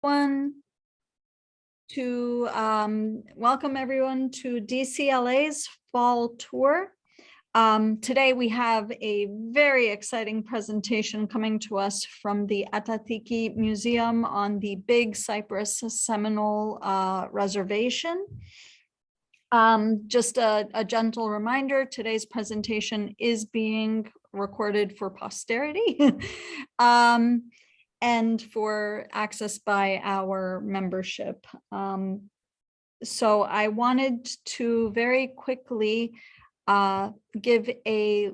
One to welcome everyone to DCLA's fall tour. Today we have a very exciting presentation coming to us from the Ah-Tah-Thi-Ki Museum on the Big Cypress Seminole Reservation. Just a gentle reminder, today's presentation is being recorded for posterity. And for access by our membership. So I wanted to very quickly give a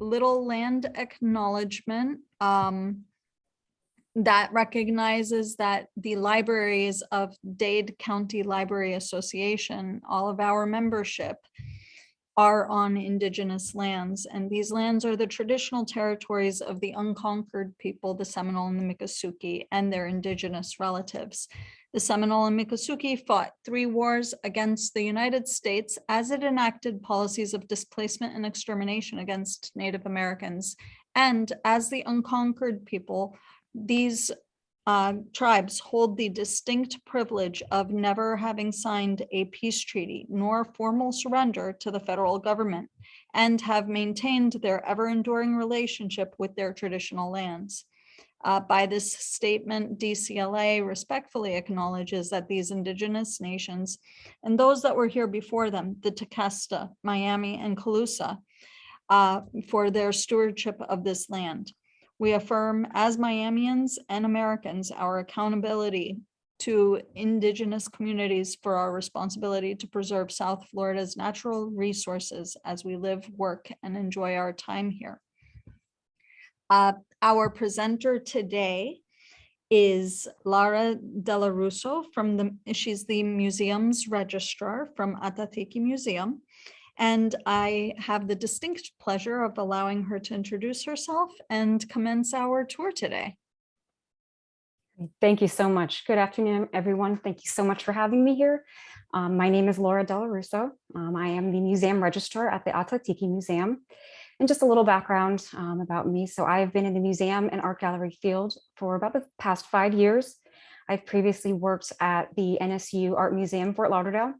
little land acknowledgement that recognizes that the libraries of Dade County Library Association, all of our membership, are on Indigenous lands, and these lands are the traditional territories of the unconquered people, the Seminole and the Miccosukee, and their Indigenous relatives. The Seminole and Miccosukee fought 3 wars against the United States as it enacted policies of displacement and extermination against Native Americans. And as the unconquered people, these tribes hold the distinct privilege of never having signed a peace treaty nor formal surrender to the federal government, and have maintained their ever-enduring relationship with their traditional lands. By this statement, DCLA respectfully acknowledges that these Indigenous nations and those that were here before them, the Tequesta, Miami, and Calusa, for their stewardship of this land. We affirm as Miamians and Americans our accountability to Indigenous communities for our responsibility to preserve South Florida's natural resources as we live, work, and enjoy our time here. Our presenter today is Lara Della Russo she's the museum's registrar from Ah-Tah-Thi-Ki Museum. And I have the distinct pleasure of allowing her to introduce herself and commence our tour today. Thank you so much. Good afternoon, everyone. Thank you so much for having me here. My name is Laura Della Russo. I am the museum registrar at the Ah-Tah-Thi-Ki Museum. And just a little background about me. So I've been in the museum and art gallery field for about the past 5 years. I've previously worked at the NSU Art Museum, Fort Lauderdale,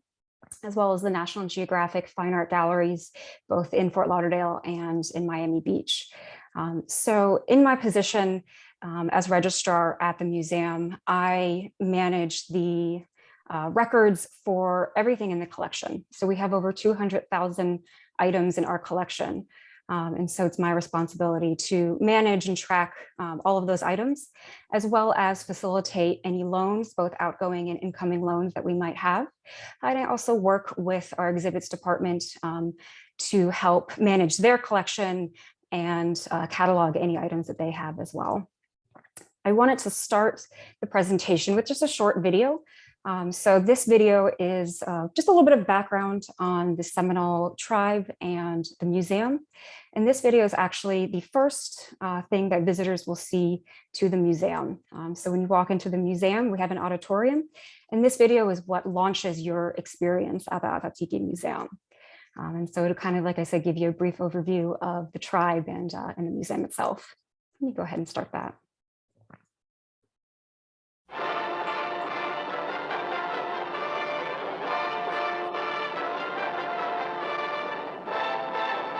as well as the National Geographic Fine Art Galleries, both in Fort Lauderdale and in Miami Beach. So in my position as registrar at the museum, I manage the records for everything in the collection. So we have over 200,000 items in our collection. And so it's my responsibility to manage and track all of those items, as well as facilitate any loans, both outgoing and incoming loans that we might have. And I also work with our exhibits department to help manage their collection and catalog any items that they have as well. I wanted to start the presentation with just a short video. So this video is just a little bit of background on the Seminole tribe and the museum. And this video is actually the first thing that visitors will see to the museum. So when you walk into the museum, we have an auditorium, and this video is what launches your experience at the Ah-Tah-Thi-Ki Museum. And so it'll kind of, like I said, give you a brief overview of the tribe and the museum itself. Let me go ahead and start that.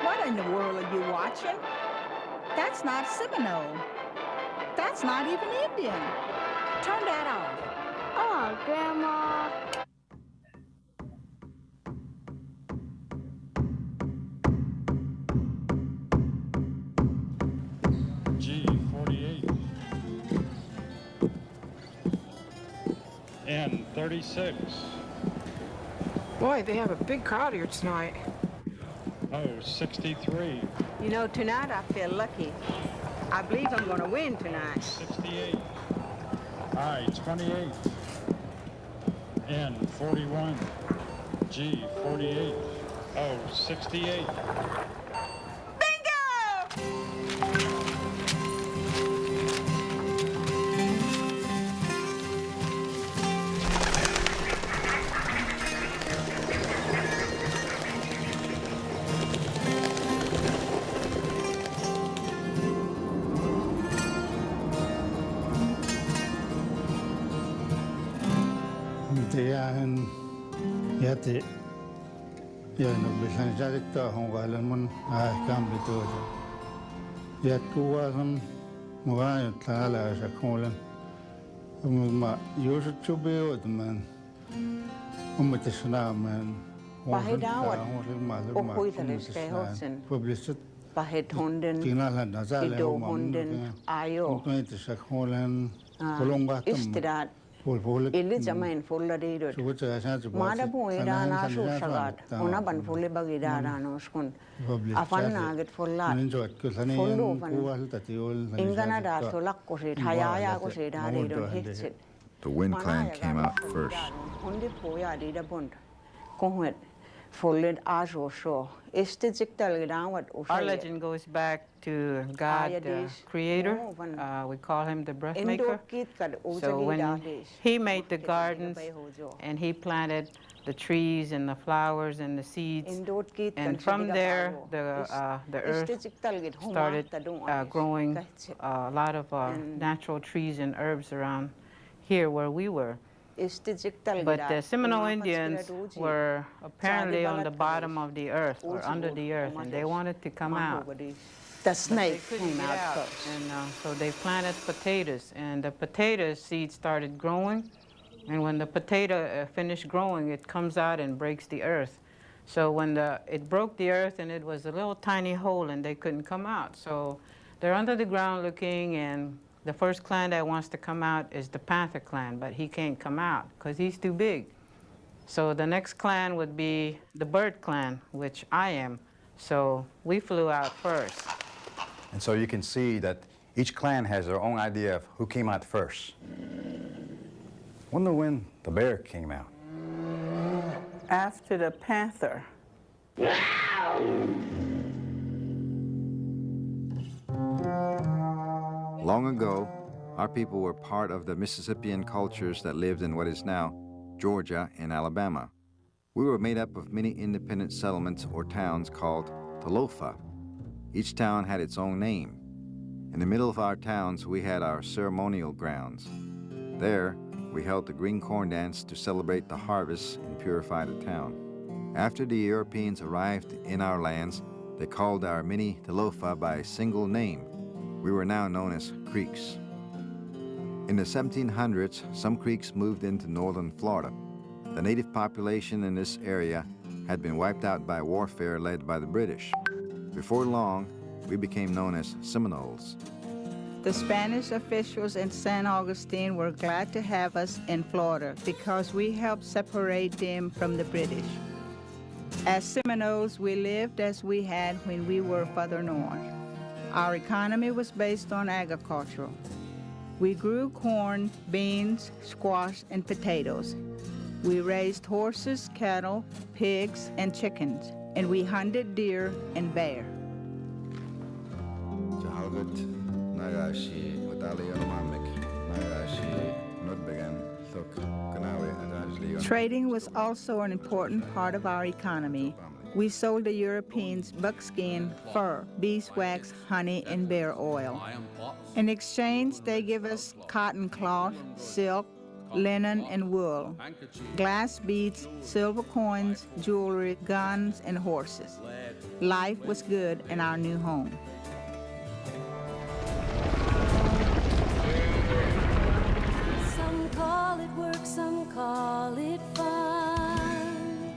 What in the world are you watching? That's not Seminole. That's not even Indian. Turn that off. Oh, Grandma. G48 and 36. Boy, they have a big crowd here tonight. Oh, 63. You know, tonight I feel lucky. I believe I'm going to win tonight. 68. I-28 and 41. G48. Oh, 68. Tiyahin yati yan bisan jadik ta hongalan mun kam bito yat kuwasan muayat tala shakolan ma yusut chubeo man umatisna man Pahidawat okuitalis kehotsen. Pahidhunden, idohunden, ayo. Istidat. Ili jamain fulladiidut. Maada puidaan asuusagat. Unaban fulli bagidaan uskun. Afannaaget fullat. Fullufan. Inganadat tulakkusit, hajaajakusit haadidun hitsit. The Wind clan came out first. Hundi puja diida bund. Kohmet fullid asuusoo. Our legend goes back to God, the Creator. We call him the breath maker. So when he made the gardens and he planted the trees and the flowers and the seeds, and from there the earth started growing a lot of natural trees and herbs around here where we were. But the Seminole Indians were apparently on the bottom of the earth or under the earth, and they wanted to come out. The snake came out first. And so they planted potatoes, and the potato seed started growing. And when the potato finished growing, it comes out and breaks the earth. So when it broke the earth, and it was a little tiny hole, and they couldn't come out. So they're under the ground looking, and the first clan that wants to come out is the Panther clan, but he can't come out because he's too big. So the next clan would be the Bird clan, which I am. So we flew out first. And so you can see that each clan has their own idea of who came out first. Wonder when the bear came out. After the panther. Long ago, our people were part of the Mississippian cultures that lived in what is now Georgia and Alabama. We were made up of many independent settlements or towns called Talofa. Each town had its own name. In the middle of our towns, we had our ceremonial grounds. There, we held the green corn dance to celebrate the harvest and purify the town. After the Europeans arrived in our lands, they called our mini Talofa by a single name. We were now known as Creeks. In the 1700s, some Creeks moved into northern Florida. The native population in this area had been wiped out by warfare led by the British. Before long, we became known as Seminoles. The Spanish officials in San Augustine were glad to have us in Florida because we helped separate them from the British. As Seminoles, we lived as we had when we were further north. Our economy was based on agriculture. We grew corn, beans, squash, and potatoes. We raised horses, cattle, pigs, and chickens, and we hunted deer and bear. Trading was also an important part of our economy. We sold the Europeans buckskin, fur, beeswax, honey, and bear oil. In exchange, they give us cotton cloth, silk, linen, and wool, glass beads, silver coins, jewelry, guns, and horses. Life was good in our new home. Some call it work, some call it fun.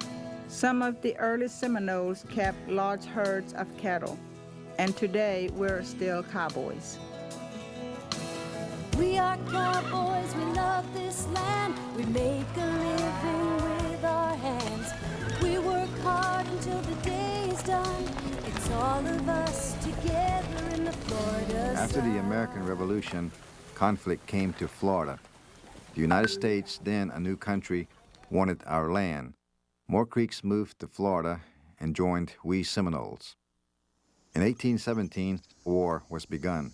Some of the early Seminoles kept large herds of cattle, and today we're still cowboys. We are cowboys, we love this land. We make a living with our hands. We work hard until the day is done. It's all of us together in the Florida After the sun. American Revolution, conflict came to Florida. The United States, then a new country, wanted our land. More Creeks moved to Florida and joined we Seminoles. In 1817, war was begun.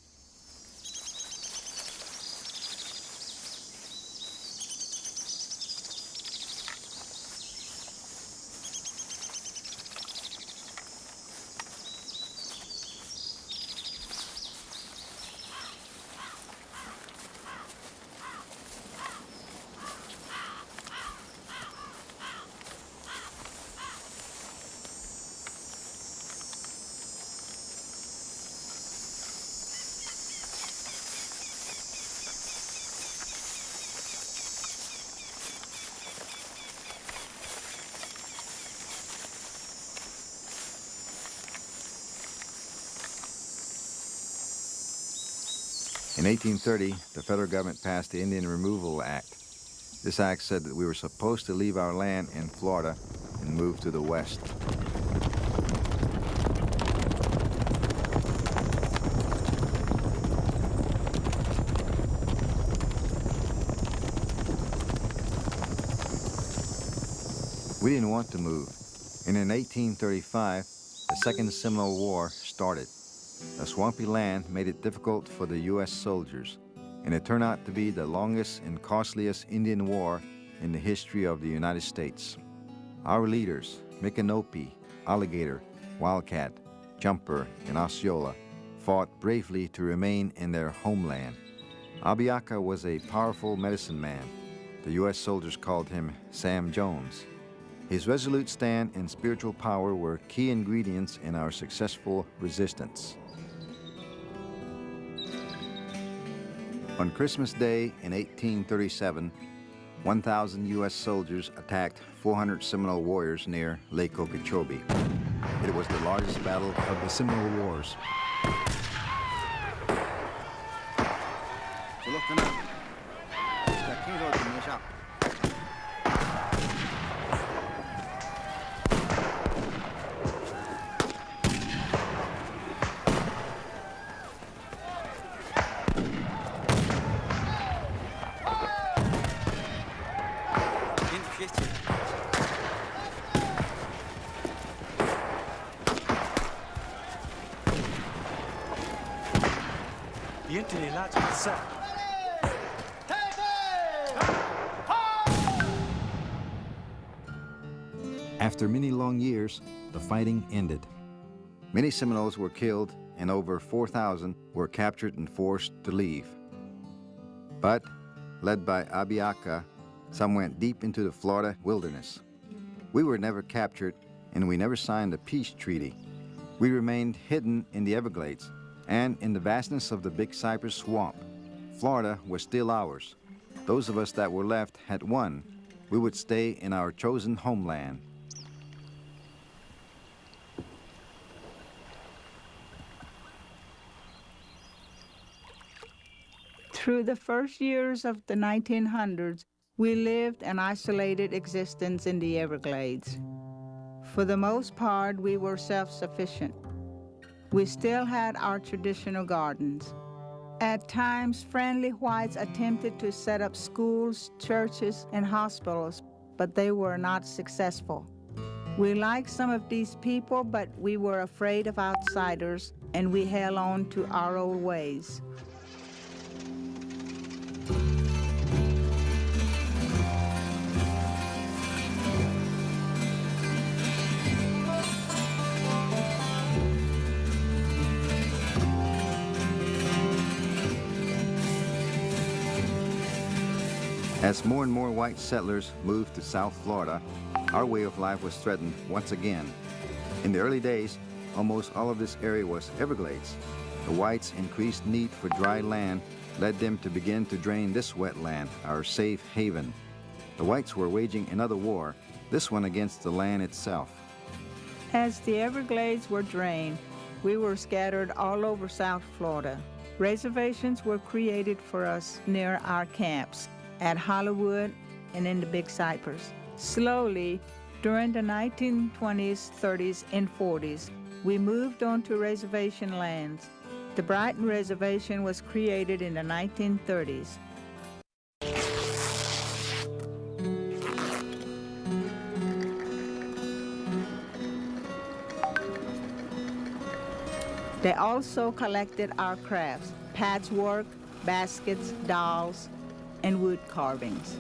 In 1830, the federal government passed the Indian Removal Act. This act said that we were supposed to leave our land in Florida and move to the west. We didn't want to move, and in 1835, the Second Seminole War started. The swampy land made it difficult for the U.S. soldiers, and it turned out to be the longest and costliest Indian war in the history of the United States. Our leaders, Micanopy, Alligator, Wildcat, Jumper, and Osceola, fought bravely to remain in their homeland. Abiaka was a powerful medicine man. The U.S. soldiers called him Sam Jones. His resolute stand and spiritual power were key ingredients in our successful resistance. On Christmas Day in 1837, 1,000 U.S. soldiers attacked 400 Seminole warriors near Lake Okeechobee. It was the largest battle of the Seminole Wars. After many long years, the fighting ended. Many Seminoles were killed and over 4,000 were captured and forced to leave. But, led by Abiaka, some went deep into the Florida wilderness. We were never captured and we never signed a peace treaty. We remained hidden in the Everglades and in the vastness of the Big Cypress Swamp. Florida was still ours. Those of us that were left had won. We would stay in our chosen homeland. Through the first years of the 1900s, we lived an isolated existence in the Everglades. For the most part, we were self-sufficient. We still had our traditional gardens. At times, friendly whites attempted to set up schools, churches, and hospitals, but they were not successful. We liked some of these people, but we were afraid of outsiders, and we held on to our old ways. As more and more white settlers moved to South Florida, our way of life was threatened once again. In the early days, almost all of this area was Everglades. The whites' increased need for dry land led them to begin to drain this wetland, our safe haven. The whites were waging another war, this one against the land itself. As the Everglades were drained, we were scattered all over South Florida. Reservations were created for us near our camps, at Hollywood and in the Big Cypress. Slowly, during the 1920s, 30s, and 40s, we moved on to reservation lands. The Brighton Reservation was created in the 1930s. They also collected our crafts, patchwork, baskets, dolls, and wood carvings.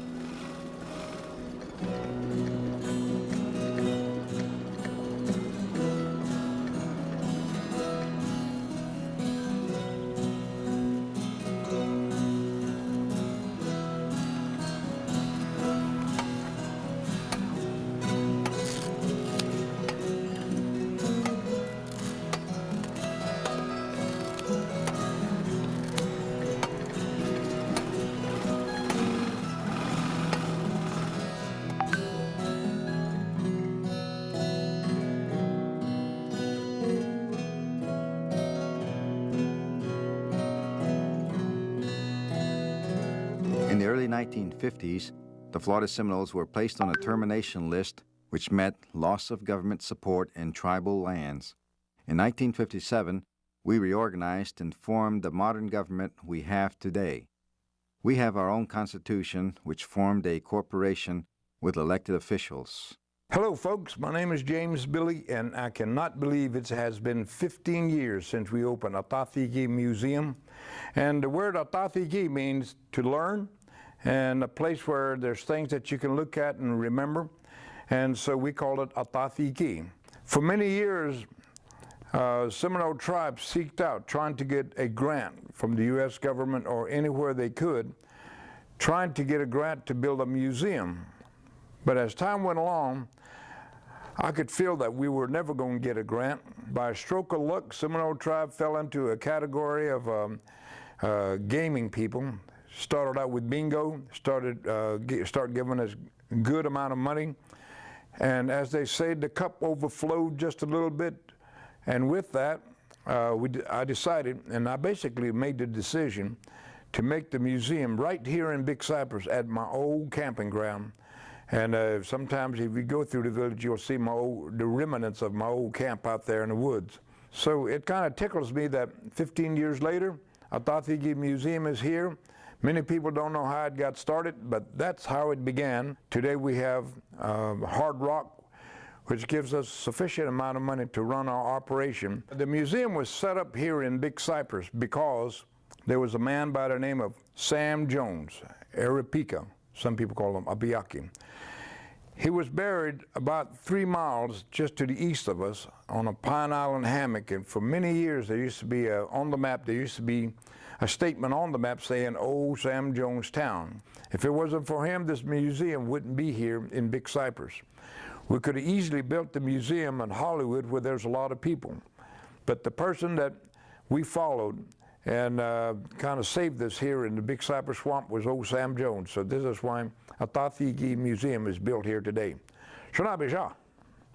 1950s, the Florida Seminoles were placed on a termination list which meant loss of government support in tribal lands. In 1957, we reorganized and formed the modern government we have today. We have our own constitution, which formed a corporation with elected officials. Hello, folks. My name is James Billy, and I cannot believe it has been 15 years since we opened Ah-Tah-Thi-Ki Museum. And the word Ah-Tah-Thi-Ki means to learn, and a place where there's things that you can look at and remember. And so we call it Ah-Tah-Thi-Ki. For many years, Seminole tribes seeked out trying to get a grant from the U.S. government or anywhere they could, trying to get a grant to build a museum. But as time went along, I could feel that we were never going to get a grant. By a stroke of luck, Seminole tribe fell into a category of gaming people. Started out with bingo, started giving us a good amount of money. And as they say, the cup overflowed just a little bit. And with that, I decided, and I basically made the decision to make the museum right here in Big Cypress at my old camping ground. And sometimes if you go through the village, you'll see the remnants of my old camp out there in the woods. So it kind of tickles me that 15 years later, Ah-Tah-Thi-Ki Museum is here. Many people don't know how it got started, but that's how it began. Today we have hard rock, which gives us sufficient amount of money to run our operation. The museum was set up here in Big Cypress because there was a man by the name of Sam Jones, Aripika. Some people call him Abiaki. He was buried about 3 miles just to the east of us on a Pine Island hammock, and for many years there used to be on the map, there used to be a statement on the map saying, "Old Sam Jones Town." If it wasn't for him, this museum wouldn't be here in Big Cypress. We could have easily built the museum in Hollywood where there's a lot of people. But the person that we followed and kind of saved us here in the Big Cypress Swamp was old Sam Jones. So this is why Ah-Tah-Thi-Ki Museum is built here today. Shana.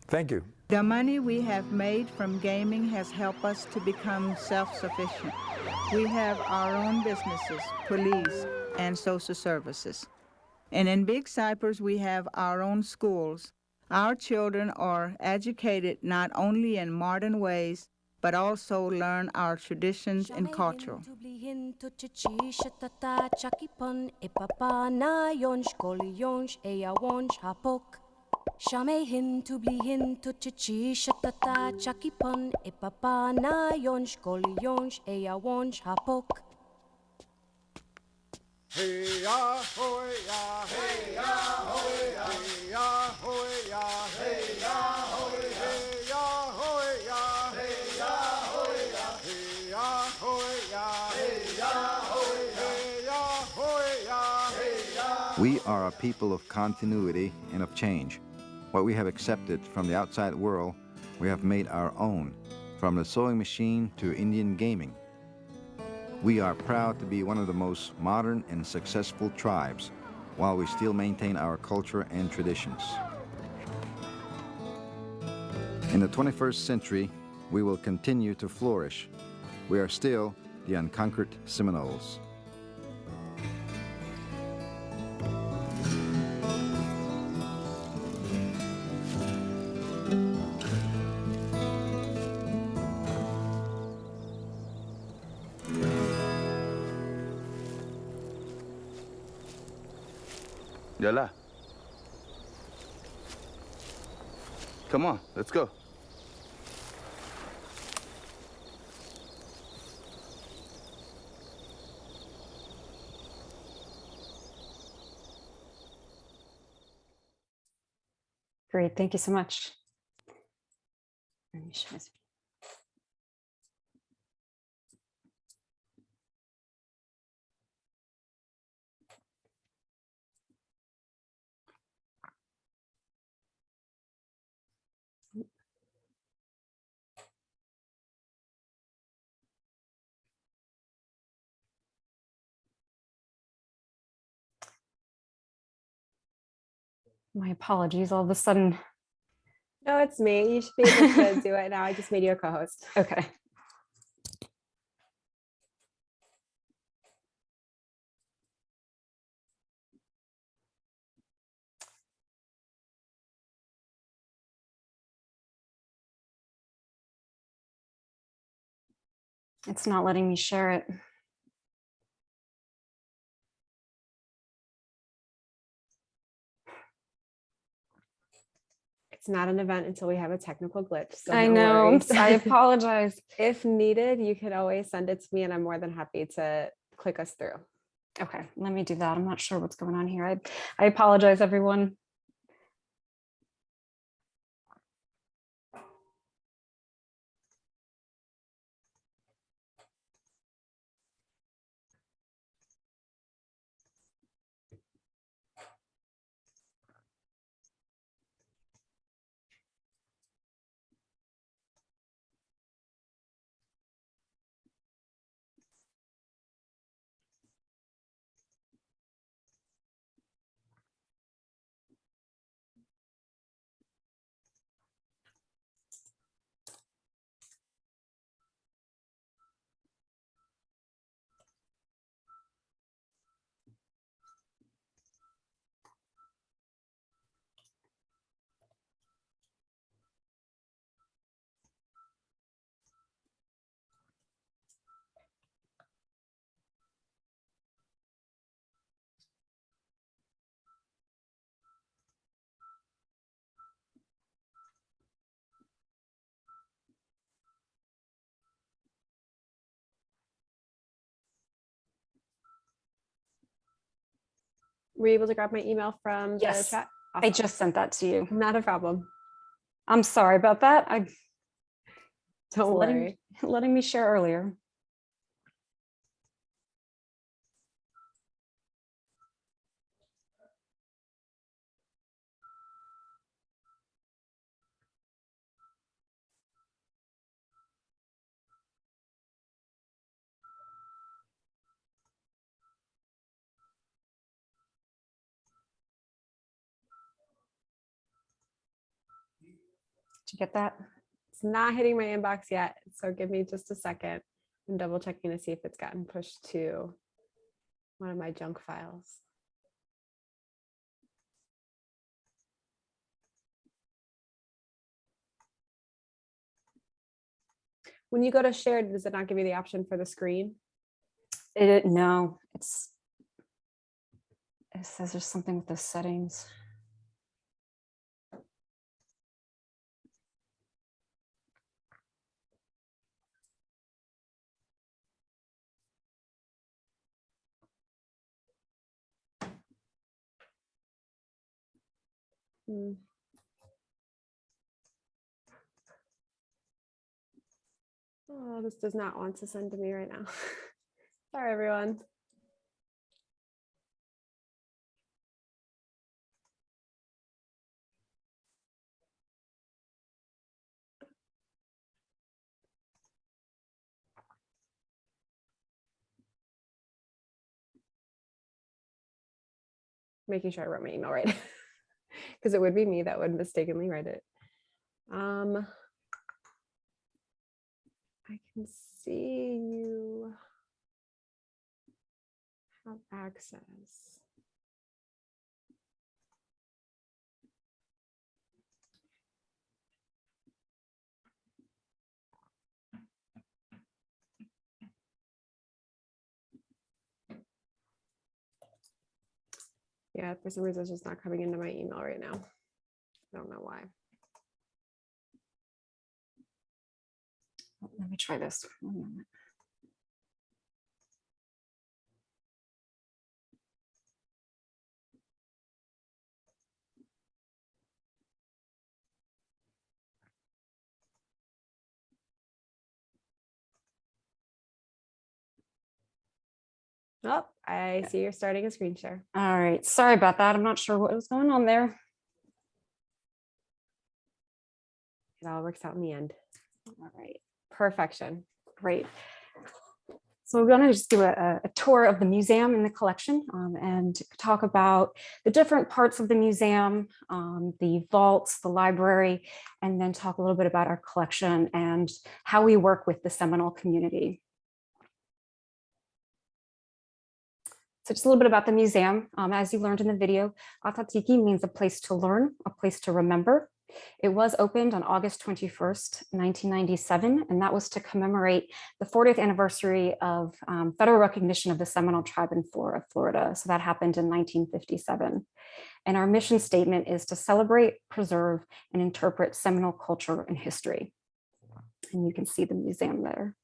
Thank you. The money we have made from gaming has helped us to become self-sufficient. We have our own businesses, police, and social services. And in Big Cypress, we have our own schools. Our children are educated not only in modern ways, but also learn our traditions and culture. Hey ya ho ya, hey ya ho ya, hey ya ho ya, hey ya ho ya, hey ya ho ya, hey ya ho ya, hey ya ho ya, hey ya ho ya, hey ya ho ya, hey ya. We are a people of continuity and of change. What we have accepted from the outside world, we have made our own, from the sewing machine to Indian gaming. We are proud to be one of the most modern and successful tribes, while we still maintain our culture and traditions. In the 21st century, we will continue to flourish. We are still the unconquered Seminoles. Yalla. Come on, let's go. Great, thank you so much. Let me share this. My apologies, all of a sudden. No, it's me. You should be able to do it now. I just made you a co-host. Okay. It's not letting me share it. It's not an event until we have a technical glitch. So I no know. worries. I apologize. If needed, you could always send it to me and I'm more than happy to click us through. Okay, let me do that. I'm not sure what's going on here. I apologize, everyone. Were you able to grab my email from the Yes, chat? I just sent that to you. Not a problem. I'm sorry about that. Don't worry. Letting me share earlier. Did you get that? It's not hitting my inbox yet. So give me just a second. I'm double checking to see if it's gotten pushed to one of my junk files. When you go to share, does it not give you the option for the screen? No, it says there's something with the settings. Oh, this does not want to send to me right now. Sorry, everyone. Making sure I wrote my email right, because it would be me that would mistakenly write it. I can see you have access. Yeah, for some reason it's just not coming into my email right now. I don't know why. Let me try this. 1 moment. Oh, I see you're starting a screen share. All right, sorry about that. I'm not sure what was going on there. It all works out in the end. All right, Perfection. great. So we're going to just do a tour of the museum and the collection and talk about the different parts of the museum, the vaults, the library, and then talk a little bit about our collection and how we work with the Seminole community. So just a little bit about the museum. As you learned in the video, Ah-Tah-Thi-Ki means a place to learn, a place to remember. It was opened on August 21st, 1997, and that was to commemorate the 40th anniversary of federal recognition of the Seminole tribe in Florida. So that happened in 1957. And our mission statement is to celebrate, preserve, and interpret Seminole culture and history. And you can see the museum there.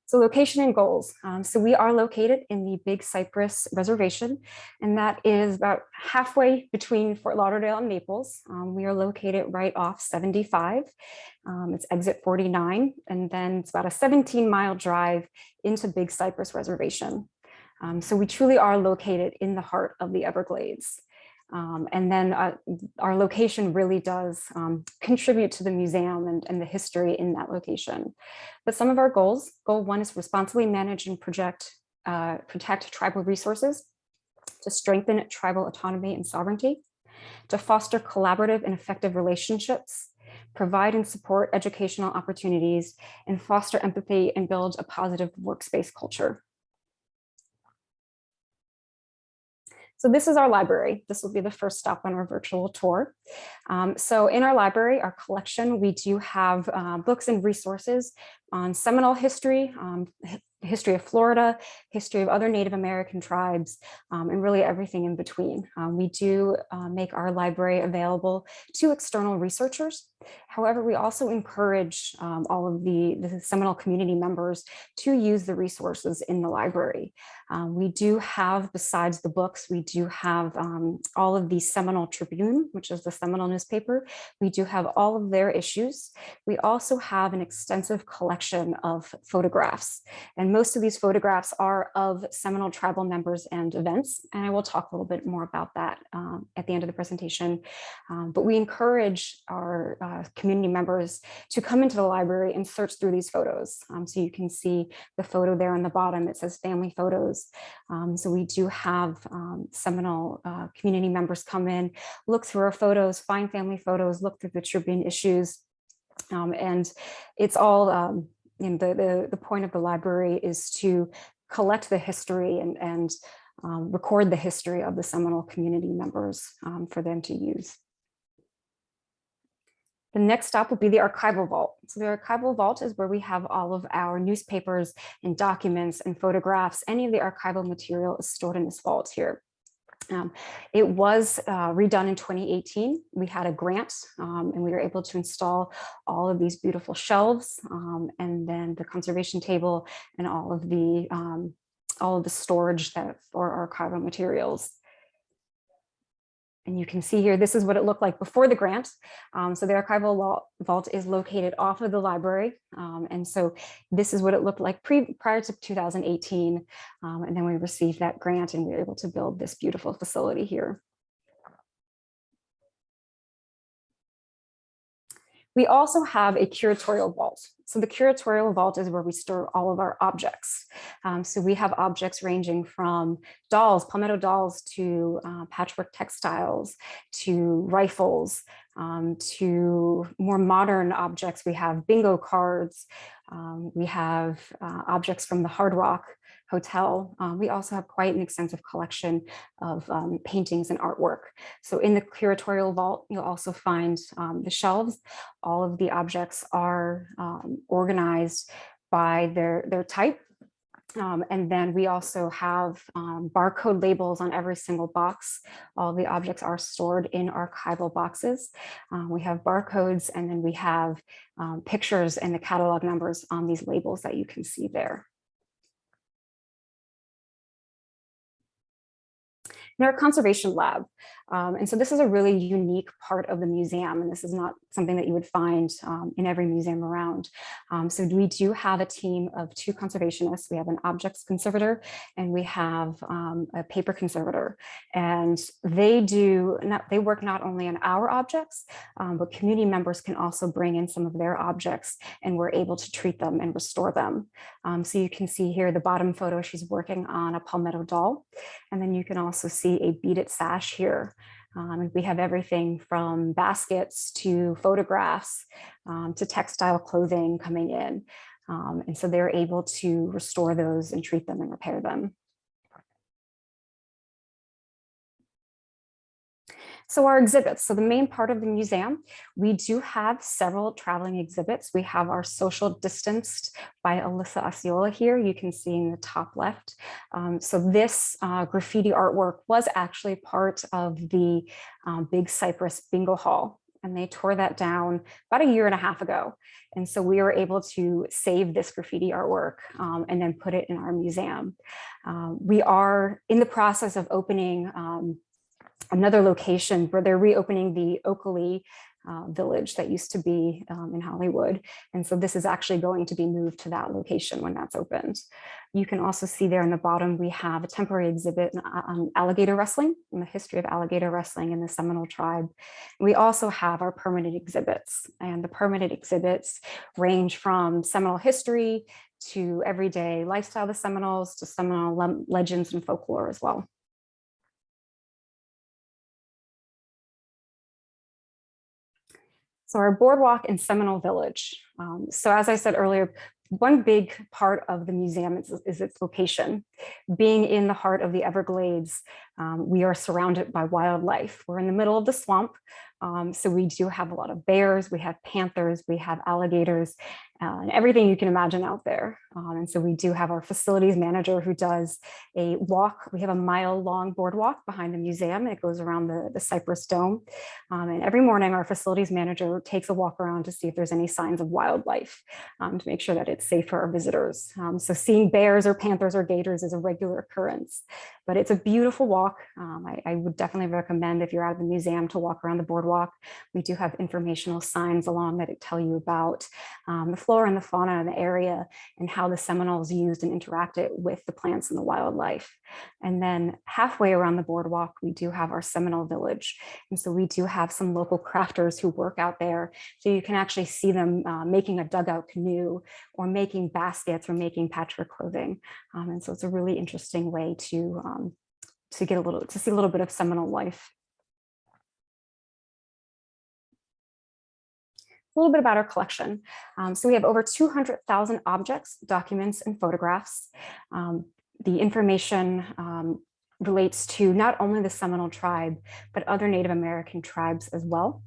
So location and goals. So we are located in the Big Cypress Reservation, and that is about halfway between Fort Lauderdale and Naples. We are located right off 75. It's exit 49, and then it's about a 17-mile drive into Big Cypress Reservation. So we truly are located in the heart of the Everglades. And then our location really does contribute to the museum and the history in that location. But some of our goals, goal 1 is responsibly manage and protect tribal resources, to strengthen tribal autonomy and sovereignty, to foster collaborative and effective relationships, provide and support educational opportunities, and foster empathy and build a positive workspace culture. So this is our library. This will be the first stop on our virtual tour. So in our library, our collection, we do have books and resources on Seminole history, history of Florida, history of other Native American tribes, and really everything in between. We do make our library available to external researchers. However, we also encourage all of the Seminole community members to use the resources in the library. We do have, besides the books, we do have all of the Seminole Tribune, which is the Seminole newspaper. We do have all of their issues. We also have an extensive collection of photographs, and most of these photographs are of Seminole tribal members and events, and I will talk a little bit more about that at the end of the presentation. But we encourage our community members to come into the library and search through these photos. So you can see the photo there on the bottom, it says family photos. So we do have Seminole community members come in, look through our photos, find family photos, look through the Tribune issues. And it's all, the point of the library is to collect the history and record the history of the Seminole community members for them to use. The next stop will be the Archival Vault. So the Archival Vault is where we have all of our newspapers and documents and photographs. Any of the archival material is stored in this vault here. It was redone in 2018. We had a grant and we were able to install all of these beautiful shelves and then the conservation table and all of the storage for archival materials. And you can see here, this is what it looked like before the grant. So the Archival Vault is located off of the library. And so this is what it looked like prior to 2018. And then we received that grant and we were able to build this beautiful facility here. We also have a curatorial vault. So the curatorial vault is where we store all of our objects. So we have objects ranging from dolls, palmetto dolls, to patchwork textiles, to rifles, to more modern objects. We have bingo cards. We have objects from the Hard Rock Hotel. We also have quite an extensive collection of paintings and artwork. So in the curatorial vault, you'll also find the shelves. All of the objects are organized by their type. And then we also have barcode labels on every single box. All the objects are stored in archival boxes. We have barcodes, and then we have pictures and the catalog numbers on these labels that you can see there. In our conservation lab. And so this is a really unique part of the museum, and this is not something that you would find in every museum around. So we do have a team of 2 conservationists. We have an objects conservator and we have a paper conservator, and they work not only on our objects, but community members can also bring in some of their objects and we're able to treat them and restore them. So you can see here the bottom photo, she's working on a palmetto doll, and then you can also see a beaded sash here. We have everything from baskets to photographs to textile clothing coming in. And so they're able to restore those and treat them and repair them. So our exhibits, so the main part of the museum, we do have several traveling exhibits. We have our Social Distanced by Alyssa Osceola here, you can see in the top left. So this graffiti artwork was actually part of the Big Cypress Bingo Hall, and they tore that down about a year and a half ago. And so we were able to save this graffiti artwork and then put it in our museum. We are in the process of opening another location where they're reopening the Oakley Village that used to be in Hollywood. And so this is actually going to be moved to that location when that's opened. You can also see there in the bottom, we have a temporary exhibit on alligator wrestling and the history of alligator wrestling in the Seminole tribe. We also have our permanent exhibits, and the permanent exhibits range from Seminole history to everyday lifestyle of the Seminoles to Seminole legends and folklore as well. So our boardwalk in Seminole Village. So as I said earlier, one big part of the museum is its location. Being in the heart of the Everglades, we are surrounded by wildlife. We're in the middle of the swamp, so we do have a lot of bears, we have panthers, we have alligators, and everything you can imagine out there. And so we do have our facilities manager who does a walk. We have a mile-long boardwalk behind the museum. It goes around the Cypress Dome. And every morning our facilities manager takes a walk around to see if there's any signs of wildlife, to make sure that it's safe for our visitors. So seeing bears or panthers or gators is a regular occurrence, but it's a beautiful walk. I would definitely recommend, if you're out of the museum, to walk around the boardwalk. We do have informational signs along that tell you about the flora and the fauna in the area and how the Seminoles used and interacted with the plants and the wildlife. And then halfway around the boardwalk, we do have our Seminole Village. And so we do have some local crafters who work out there. So you can actually see them making a dugout canoe or making baskets or making patchwork clothing. And so it's a really interesting way to see a little bit of Seminole life. A little bit about our collection. So we have over 200,000 objects, documents, and photographs. The information relates to not only the Seminole tribe, but other Native American tribes as well.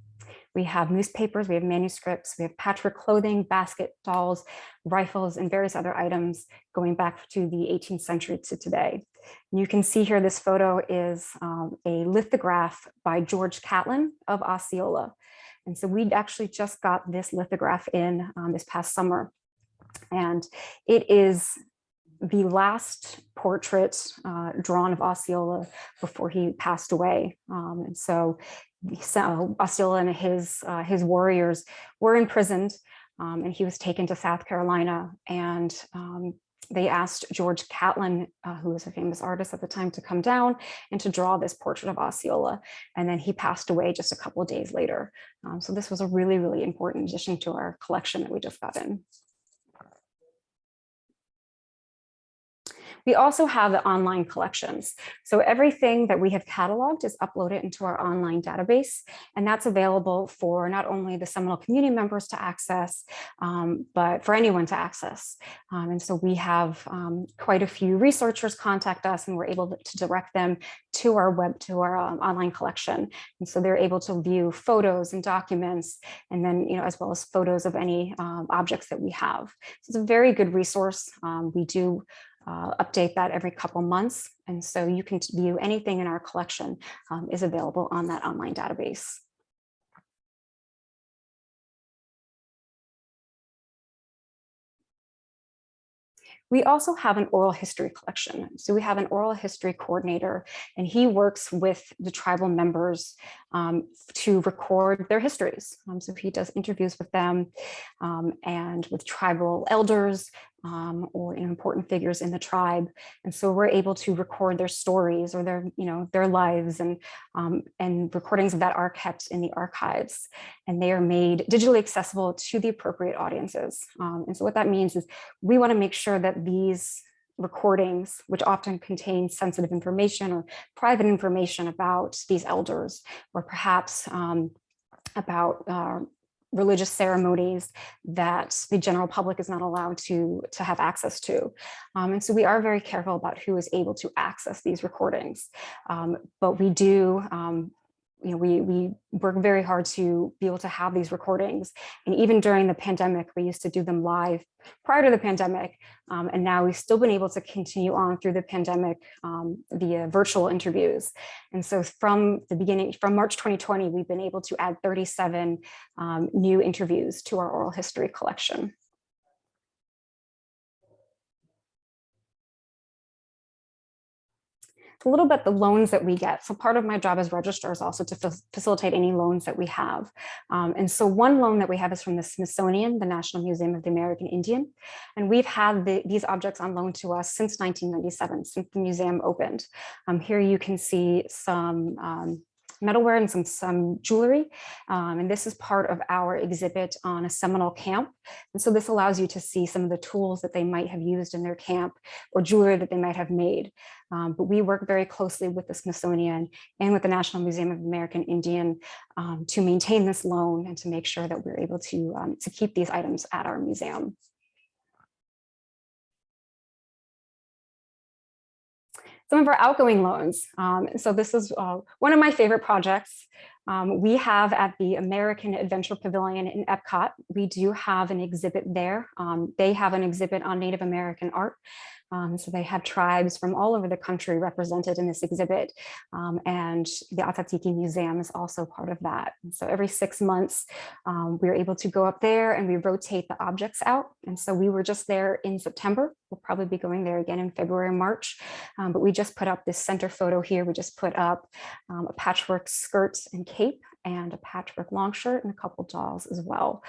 We have newspapers, we have manuscripts, we have patchwork clothing, basket dolls, rifles, and various other items going back to the 18th century to today. And you can see here, this photo is a lithograph by George Catlin of Osceola. And so we actually just got this lithograph in this past summer. And it is the last portrait drawn of Osceola before he passed away. And so Osceola and his warriors were imprisoned, and he was taken to South Carolina. And they asked George Catlin, who was a famous artist at the time, to come down and to draw this portrait of Osceola. And then he passed away just a couple of days later. So this was a really, really important addition to our collection that we just got in. We also have the online collections. So everything that we have cataloged is uploaded into our online database, and that's available for not only the Seminole community members to access, but for anyone to access. And so we have quite a few researchers contact us, and we're able to direct them to our online collection. And so they're able to view photos and documents, and then, as well as photos of any objects that we have. So it's a very good resource. We do update that every couple months. And so you can view anything in our collection is available on that online database. We also have an oral history collection. So we have an oral history coordinator, and he works with the tribal members to record their histories. So he does interviews with them and with tribal elders or important figures in the tribe. And so we're able to record their stories or their lives, and recordings of that are kept in the archives, and they are made digitally accessible to the appropriate audiences. And so what that means is we want to make sure that these recordings, which often contain sensitive information or private information about these elders, or perhaps about religious ceremonies that the general public is not allowed to have access to. And so we are very careful about who is able to access these recordings. But we do we work very hard to be able to have these recordings. And even during the pandemic, we used to do them live prior to the pandemic. And now we've still been able to continue on through the pandemic via virtual interviews. And so from the beginning, from March 2020, we've been able to add 37 new interviews to our oral history collection. A little bit the loans that we get. So part of my job as registrar is also to facilitate any loans that we have. And so one loan that we have is from the Smithsonian, the National Museum of the American Indian. And we've had these objects on loan to us since 1997, since the museum opened. Here you can see some metalware and some jewelry. And this is part of our exhibit on a Seminole camp. And so this allows you to see some of the tools that they might have used in their camp or jewelry that they might have made. But we work very closely with the Smithsonian and with the National Museum of the American Indian to maintain this loan and to make sure that we're able to keep these items at our museum. Some of our outgoing loans. So this is one of my favorite projects. We have at the American Adventure Pavilion in Epcot, we do have an exhibit there. They have an exhibit on Native American art. So they have tribes from all over the country represented in this exhibit. And the Ah-Tah-Thi-Ki Museum is also part of that. And so every 6 months, we're able to go up there and we rotate the objects out. And so we were just there in September. We'll probably be going there again in February and March. But we just put up this center photo here. We just put up a patchwork skirt and cape and a patchwork long shirt and a couple dolls as well.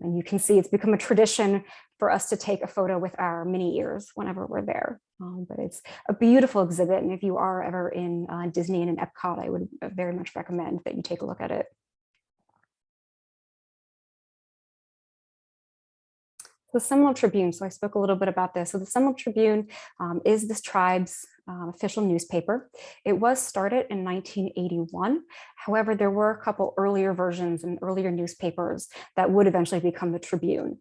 And you can see it's become a tradition for us to take a photo with our mini ears whenever we're there. But it's a beautiful exhibit. And if you are ever in Disney and in Epcot, I would very much recommend that you take a look at it. The Seminole Tribune, so I spoke a little bit about this. So the Seminole Tribune is this tribe's official newspaper. It was started in 1981. However, there were a couple earlier versions and earlier newspapers that would eventually become the Tribune.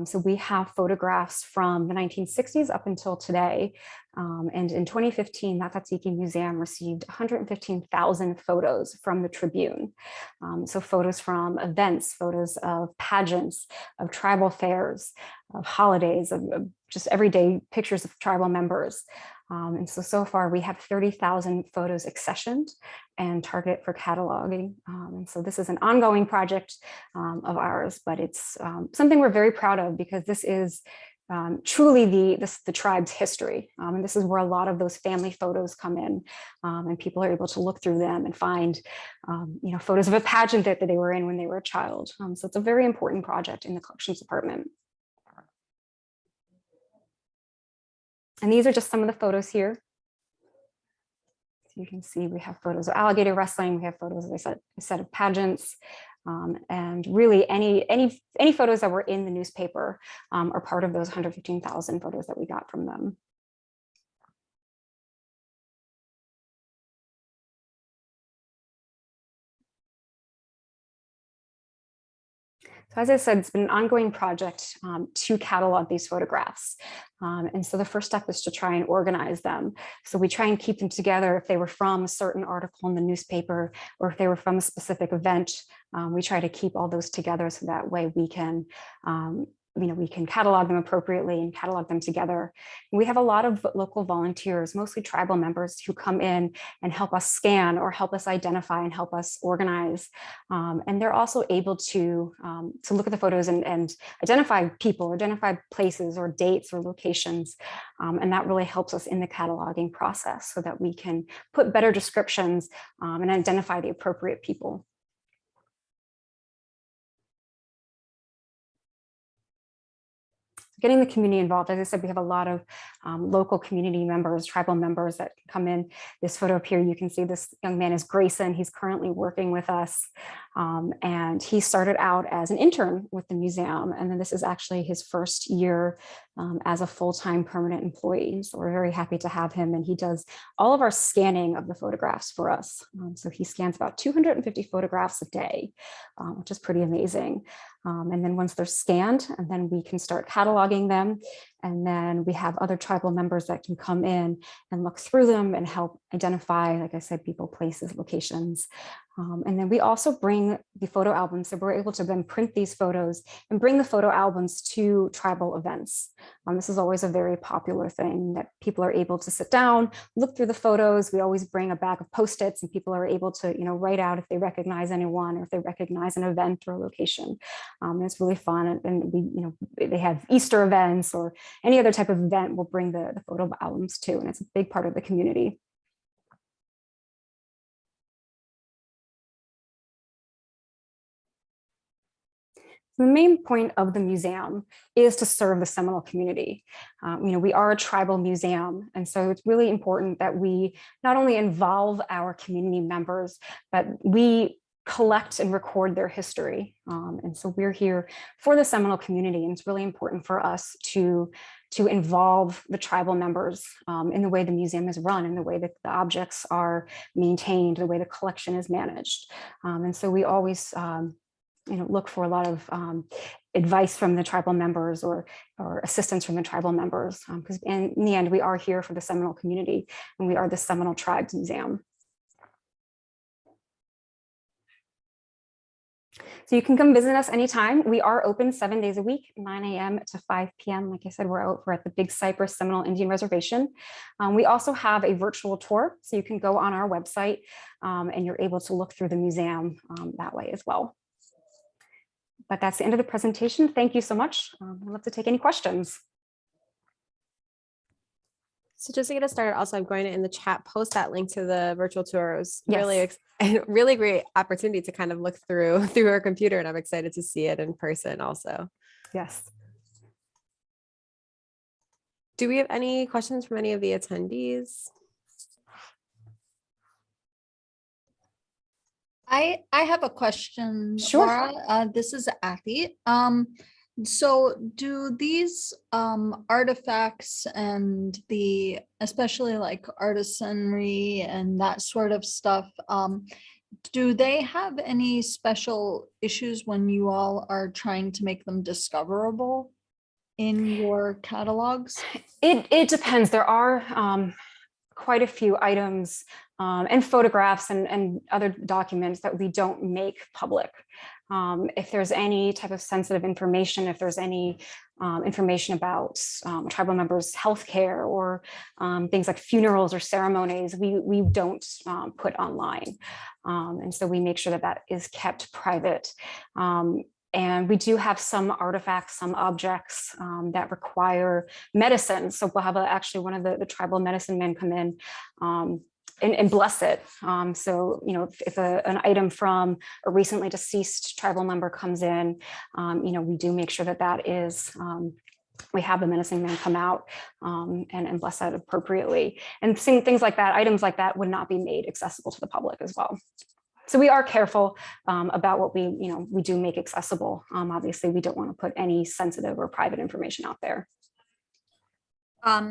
So we have photographs from the 1960s up until today. And in 2015, the Ah-Tah-Thi-Ki Museum received 115,000 photos from the Tribune. So photos from events, photos of pageants, of tribal fairs, of holidays, of just everyday pictures of tribal members. And so far we have 30,000 photos accessioned and targeted for cataloging. And so this is an ongoing project of ours, but it's something we're very proud of because this is truly the tribe's history. And this is where a lot of those family photos come in, and people are able to look through them and find photos of a pageant that they were in when they were a child. So it's a very important project in the collections department. And these are just some of the photos here. So you can see we have photos of alligator wrestling. We have photos, as I said, a set of pageants. And really any photos that were in the newspaper are part of those 115,000 photos that we got from them. So as I said, it's been an ongoing project to catalog these photographs. And so the first step is to try and organize them. So we try and keep them together if they were from a certain article in the newspaper or if they were from a specific event. We try to keep all those together so that way we can we can catalog them appropriately and catalog them together. And we have a lot of local volunteers, mostly tribal members, who come in and help us scan or help us identify and help us organize. And they're also able to look at the photos and identify people, identify places or dates or locations. And that really helps us in the cataloging process so that we can put better descriptions and identify the appropriate people. Getting the community involved. As I said, we have a lot of local community members, tribal members that come in. This photo up here, you can see this young man is Grayson. He's currently working with us. And he started out as an intern with the museum. And then this is actually his first year as a full-time permanent employee. So we're very happy to have him. And he does all of our scanning of the photographs for us. So he scans about 250 photographs a day, which is pretty amazing. And then once they're scanned, and then we can start cataloging them. And then we have other tribal members that can come in and look through them and help identify, like I said, people, places, locations. And then we also bring the photo albums, so we're able to then print these photos and bring the photo albums to tribal events. This is always a very popular thing that people are able to sit down, look through the photos. We always bring a bag of Post-its, and people are able to, write out if they recognize anyone or if they recognize an event or a location. And it's really fun. And we, they have Easter events or any other type of event, we'll bring the photo albums too. And it's a big part of the community. The main point of the museum is to serve the Seminole community. We are a tribal museum, and so it's really important that we not only involve our community members, but we collect and record their history. And so we're here for the Seminole community, and it's really important for us to involve the tribal members in the way the museum is run, in the way that the objects are maintained, the way the collection is managed. And so we always look for a lot of advice from the tribal members or assistance from the tribal members, because in the end, we are here for the Seminole community, and we are the Seminole Tribes Museum. So you can come visit us anytime. We are open 7 days a week, 9 a.m. to 5 p.m. Like I said, we're at the Big Cypress Seminole Indian Reservation. We also have a virtual tour, so you can go on our website and you're able to look through the museum that way as well. But that's the end of the presentation. Thank you so much. I'd love to take any questions. So just to get us started, also I'm going to, in the chat, post that link to the virtual tour. It was Yes. really great opportunity to kind of look through our computer, and I'm excited to see it in person also. Yes. Do we have any questions from any of the attendees? I have a question, Sure. Laura. This is Athi. So do these artifacts and especially like artisanry and that sort of stuff, do they have any special issues when you all are trying to make them discoverable in your catalogs? It depends. There are quite a few items and photographs and other documents that we don't make public. If there's any type of sensitive information, if there's any information about tribal members' healthcare or things like funerals or ceremonies, we don't put online. And so we make sure that is kept private. And we do have some artifacts, some objects that require medicine. So we'll have actually one of the tribal medicine men come in and bless it. So, if an item from a recently deceased tribal member comes in, we do make sure that is, we have the medicine man come out and bless that appropriately. And things like that, items like that would not be made accessible to the public as well. So we are careful about what we do make accessible. Obviously, we don't want to put any sensitive or private information out there.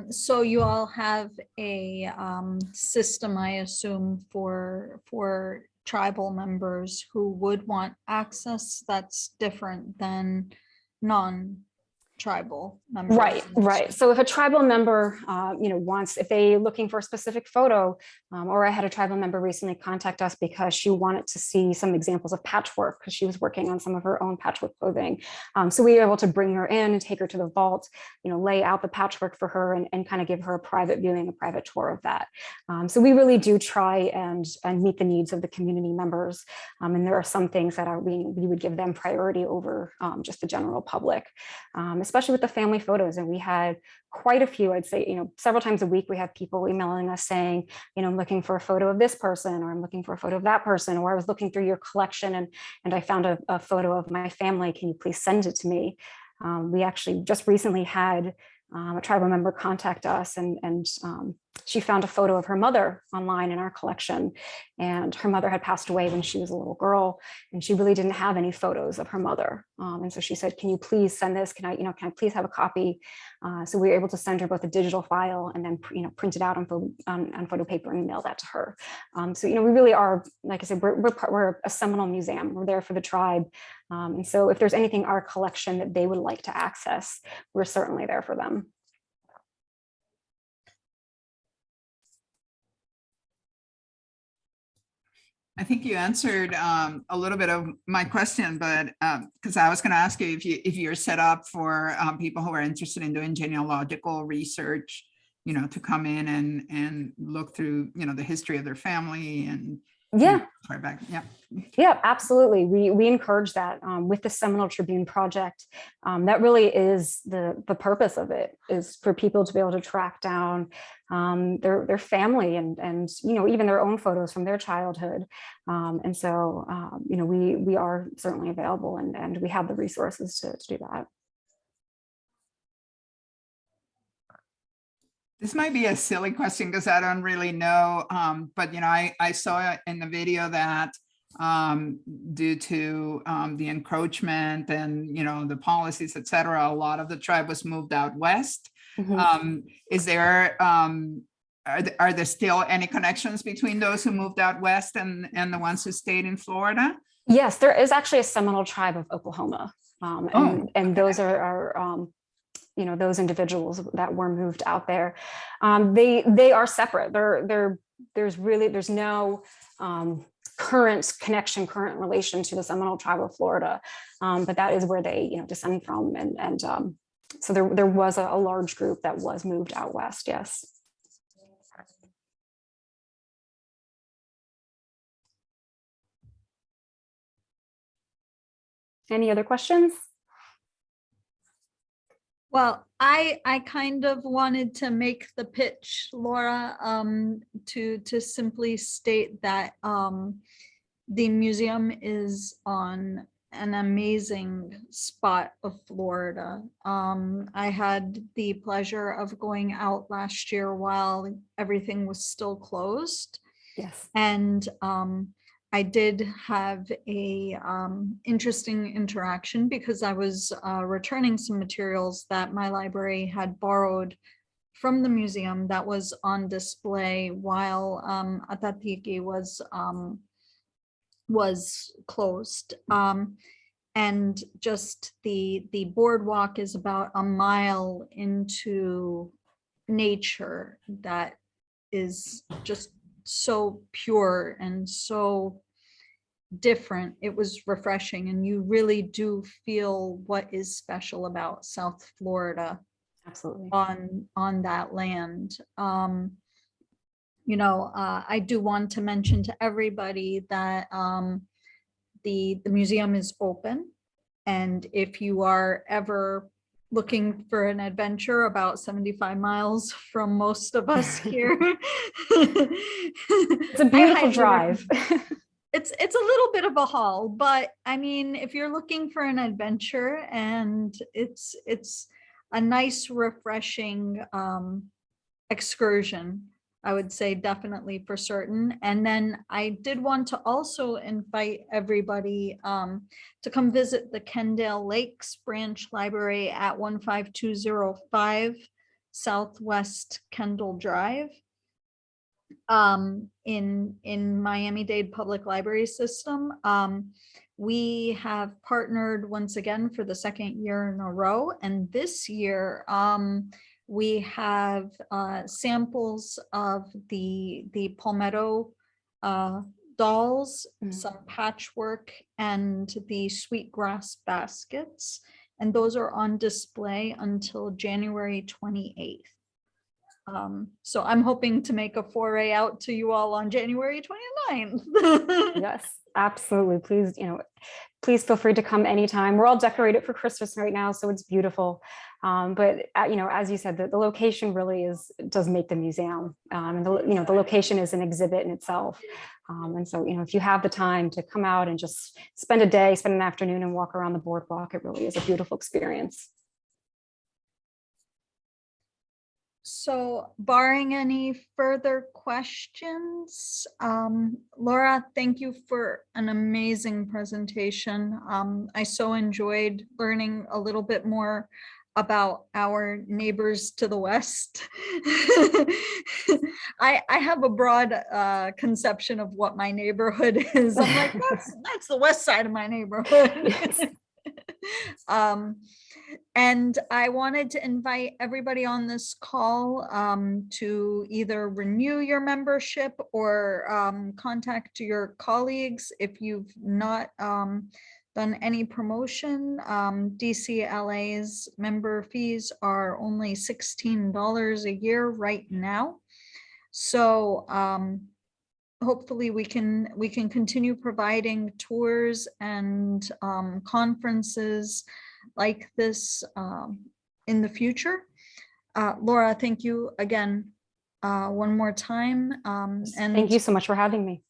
So you all have a system, I assume, for tribal members who would want access that's different than non-tribal members. Right. So if a tribal member, if they're looking for a specific photo, or I had a tribal member recently contact us because she wanted to see some examples of patchwork because she was working on some of her own patchwork clothing. So we were able to bring her in and take her to the vault, lay out the patchwork for her and kind of give her a private viewing, a private tour of that. So we really do try and meet the needs of the community members. And there are some things that we would give them priority over just the general public, especially with the family photos. And we had quite a few, I'd say, several times a week, we have people emailing us saying, I'm looking for a photo of this person, or I'm looking for a photo of that person, or I was looking through your collection and I found a photo of my family. Can you please send it to me? We actually just recently had a tribal member contact us and she found a photo of her mother online in our collection, and her mother had passed away when she was a little girl, and she really didn't have any photos of her mother. And so she said, can you please send this? Can I please have a copy? So we were able to send her both a digital file and then print it out on photo paper and mail that to her. So we really are, like I said, we're a Seminole museum. We're there for the tribe. And so if there's anything in our collection that they would like to access, we're certainly there for them. I think you answered a little bit of my question, but because I was going to ask you if you're set up for people who are interested in doing genealogical research, to come in and look through, the history of their family and far back. Yeah. Yeah, absolutely. We encourage that with the Seminole Tribune project. That really is the purpose of it, is for people to be able to track down their family and even their own photos from their childhood. And so we are certainly available and we have the resources to do that. This might be a silly question because I don't really know, but I saw in the video that due to the encroachment and the policies, etc., a lot of the tribe was moved out west. Is there are there still any connections between those who moved out west and the ones who stayed in Florida? Yes, there is actually a Seminole tribe of Oklahoma, and those are those individuals that were moved out there. They are separate. There's no current connection, current relation to the Seminole tribe of Florida, but that is where they descend from, and so there was a large group that was moved out west. Yes. Any other questions? Well, I kind of wanted to make the pitch, Laura, to simply state that the museum is on an amazing spot of Florida. I had the pleasure of going out last year while everything was still closed. Yes. And I did have a interesting interaction because I was returning some materials that my library had borrowed from the museum that was on display while Ah-Tah-Thi-Ki was closed. And just the boardwalk is about a mile into nature that is just so pure and so different. It was refreshing, and you really do feel what is special about South Florida. Absolutely. On that land. I do want to mention to everybody that the museum is open, and if you are ever looking for an adventure about 75 miles from most of us here. It's a beautiful drive. It's a little bit of a haul, but I mean, if you're looking for an adventure and it's a nice, refreshing excursion, I would say definitely for certain. And then I did want to also invite everybody to come visit the Kendall Lakes Branch Library at 15205 Southwest Kendall Drive in Miami-Dade Public Library System. We have partnered once again for the second year in a row, and this year we have samples of the palmetto dolls, some patchwork, and the sweetgrass baskets. And those are on display until January 28th. So I'm hoping to make a foray out to you all on January 29th. Yes, absolutely. Please, please feel free to come anytime. We're all decorated for Christmas right now, so it's beautiful. But as you said, the location really does make the museum, and the location is an exhibit in itself. And so, if you have the time to come out and just spend an afternoon and walk around the boardwalk, it really is a beautiful experience. So barring any further questions, Laura, thank you for an amazing presentation. I so enjoyed learning a little bit more about our neighbors to the west. I have a broad conception of what my neighborhood is. I'm like, that's the west side of my neighborhood. And I wanted to invite everybody on this call to either renew your membership or contact your colleagues. If you've not done any promotion, DCLA's member fees are only $16 a year right now. So hopefully we can continue providing tours and conferences like this in the future. Laura, thank you again one more time. And thank you so much for having me.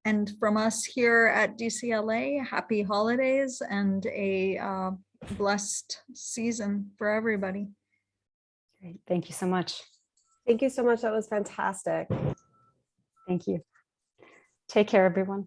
And from us here at DCLA, happy holidays and a blessed season for everybody. Great. Thank you so much. Thank you so much. That was fantastic. Thank you. Take care, everyone.